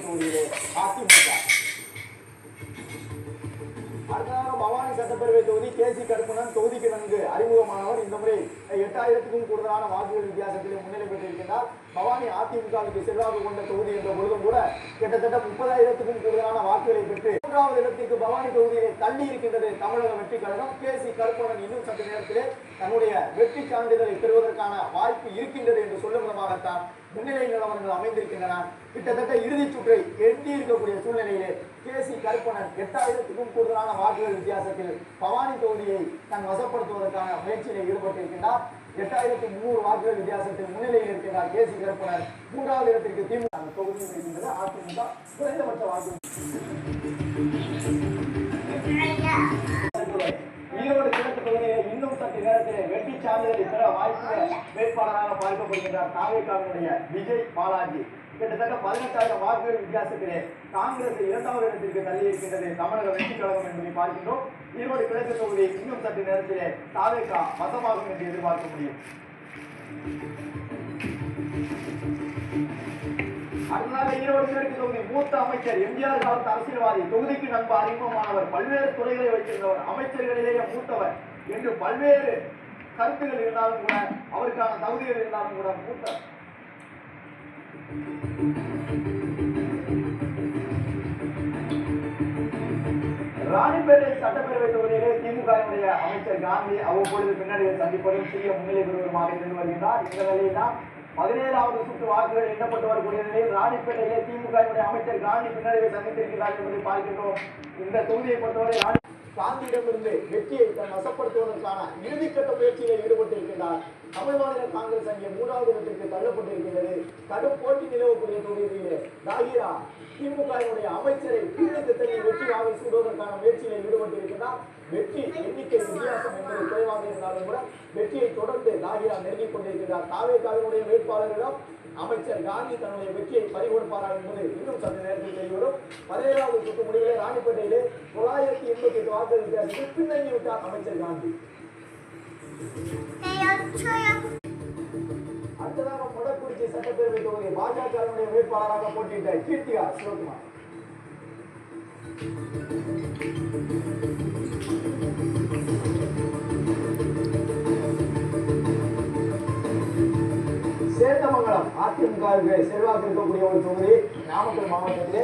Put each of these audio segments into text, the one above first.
தொகுதியிலே அதிமுக. அடுத்ததாக பவானி சட்டப்பேரவை தொகுதி கேசி கருப்பணன் தொகுதிக்கு நன்கு அறிமுகமானவர். இந்த முறை 8000க்கும் கூடுதலான வாக்குகள் வித்தியாசத்தில் முன்னிலை பெற்றிருக்கிறார். பவானி அதிமுகவுக்கு செல்வாக்கு கொண்ட தொகுதி என்ற பொழுதும் கூட கிட்டத்தட்ட 30,000க்கும் கூடுதலான வாக்குகளை பெற்று 3வது இடத்திற்கு பவானி தொகுதியிலே தள்ளி இருக்கின்றது தமிழக வெற்றி கழகம். கேசி கருப்பணன் இன்னும் சற்று நேரத்திலே தன்னுடைய வெற்றி சான்றிதழை பெறுவதற்கான வாய்ப்பு இருக்கின்றது என்று சொல்லும் விதமாகத்தான் முன்னிலை நிலவரங்கள் அமைந்திருக்கின்றன. கிட்டத்தட்ட இறுதிச் சுற்றை எட்டி இருக்கக்கூடிய சூழ்நிலையிலே கேசி கருப்பணன் 8000க்கும் கூடுதலான வாக்குகள் வித்தியாசத்தில் பவானி தொகுதியை தன் வசப்படுத்துவதற்கான முயற்சியில் ஈடுபட்டிருக்கின்றார். 8300 வாக்குகள் வித்தியாசத்தில் முன்னிலையில் இருக்கின்றார் கேசி கருப்பணன். 3வது இடத்திற்கு திமுக தொகுதியில் இருக்கின்றது. அதிமுக குறைந்தபட்ச வாக்கு. ஈரோடு கிழக்கு தொகுதியிலே இன்னும் சற்று நேரத்திலே வெற்றி சான்றிதழை பெற வாய்ப்பு வேட்பாளராக பார்க்கப்படுகின்றார் தாவேகாவினுடைய விஜய் பாலாஜி. கிட்டத்தட்ட 18,000 வாக்குகள் வித்தியாசத்திலே காங்கிரஸ் 2வது இடத்திற்கு தள்ளி இருக்கின்றது தமிழக வெற்றி கழகம் என்பதை பார்க்கின்றோம். ஈரோடு கிழக்கு தொகுதி இன்னும் சற்று நேரத்திலே தாவேகா வசமாகும் என்று எதிர்பார்க்க முடியும். அதனால ஈரோடு கிழக்கு தொகுதி மூத்த அமைச்சர் எம்ஜிஆர் காலத்து அரசியல்வாதி தொகுதிக்கு நன்கு அறிமுகமானவர், பல்வேறு துறைகளை வைத்திருந்தவர், அமைச்சர்களிலேயே மூத்தவர் என்று பல்வேறு கருத்துகள் இருந்தாலும் கூட அவருக்கான தகுதிகள் இருந்தாலும் கூட மூத்தவர். ராணிப்பேட்டை சட்டப்பேரவை தொகுதியிலே திமுகவுடைய அமைச்சர் காந்தி அவ்வப்பொழுது பின்னணியில் சந்திப்பதும் சிறிய முன்னிலை பெறுவதுமாக இருந்து வருகிறார். இந்த நிலையில் தான் 17வது சுற்று வாக்குகள் எண்ணப்பட்டு வரக்கூடிய நிலையில் ராணிப்பேட்டையிலே திமுகவுடைய அமைச்சர் காந்தி பின்னடைவை சந்தித்திருக்கிறார் என்பதை பார்க்கின்றோம். இந்த தொகுதியை பொறுத்தவரை காந்தியிடமிருந்து வெற்றியை தன் வசப்படுத்துவதற்கான இறுதிக்கட்ட முயற்சியில் ஈடுபட்டிருக்கிறார். தமிழ் மாநில காங்கிரஸ் அங்கே 3வது இடத்திற்கு தள்ளப்பட்டிருக்கிறது. கடும் போட்டி நிலவக்கூடிய தொகுதியிலே தாகிரா திமுகவுடைய அமைச்சரை கீழக்கு தள்ளி வெற்றி வாகை சூடுவதற்கான முயற்சியில் ஈடுபட்டிருக்கிறார். வெற்றி எண்ணிக்கை வித்தியாசம் என்பது குறைவாக இருந்தாலும் கூட வெற்றியை தொடர்ந்து தாகிரா நெருங்கிக் கொண்டிருக்கிறார். தாவேகாவினுடைய வேட்பாளரிடம் அமைச்சர் காந்தி தன்னுடைய வெற்றியை பறிகொடுப்பாரா என்பது இன்னும் சற்று நேரத்தில் தெரியவரும். 17வது சுற்று முடிவிலே ராணிப்பேட்டையிலே 988 வாக்குகள் வித்தியாசத்தில் பின்தங்கிவிட்டார் அமைச்சர் காந்தி. அடுத்ததாக மொடக்குறிச்சி சட்டப்பேரவை தொகுதி பாஜகவினுடைய வேட்பாளராக போட்டியிட்ட கீர்த்திகா சிவகுமார். சேந்தமங்கலம் அதிமுகவுக்கு செல்வாக்கு இருக்கக்கூடிய ஒரு தொகுதி. நாமக்கல் மாவட்டத்திலே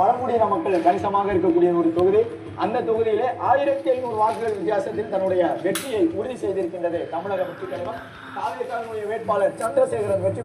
பழங்குடியின மக்கள் கணிசமாக இருக்கக்கூடிய ஒரு தொகுதி. அந்த தொகுதியிலே 1500 வாக்குகள் வித்தியாசத்தில் தன்னுடைய வெற்றியை உறுதி செய்திருக்கின்றது தமிழக வெற்றி கழகம். தாவேகாவினுடைய வேட்பாளர் சந்திரசேகரன் வெற்றி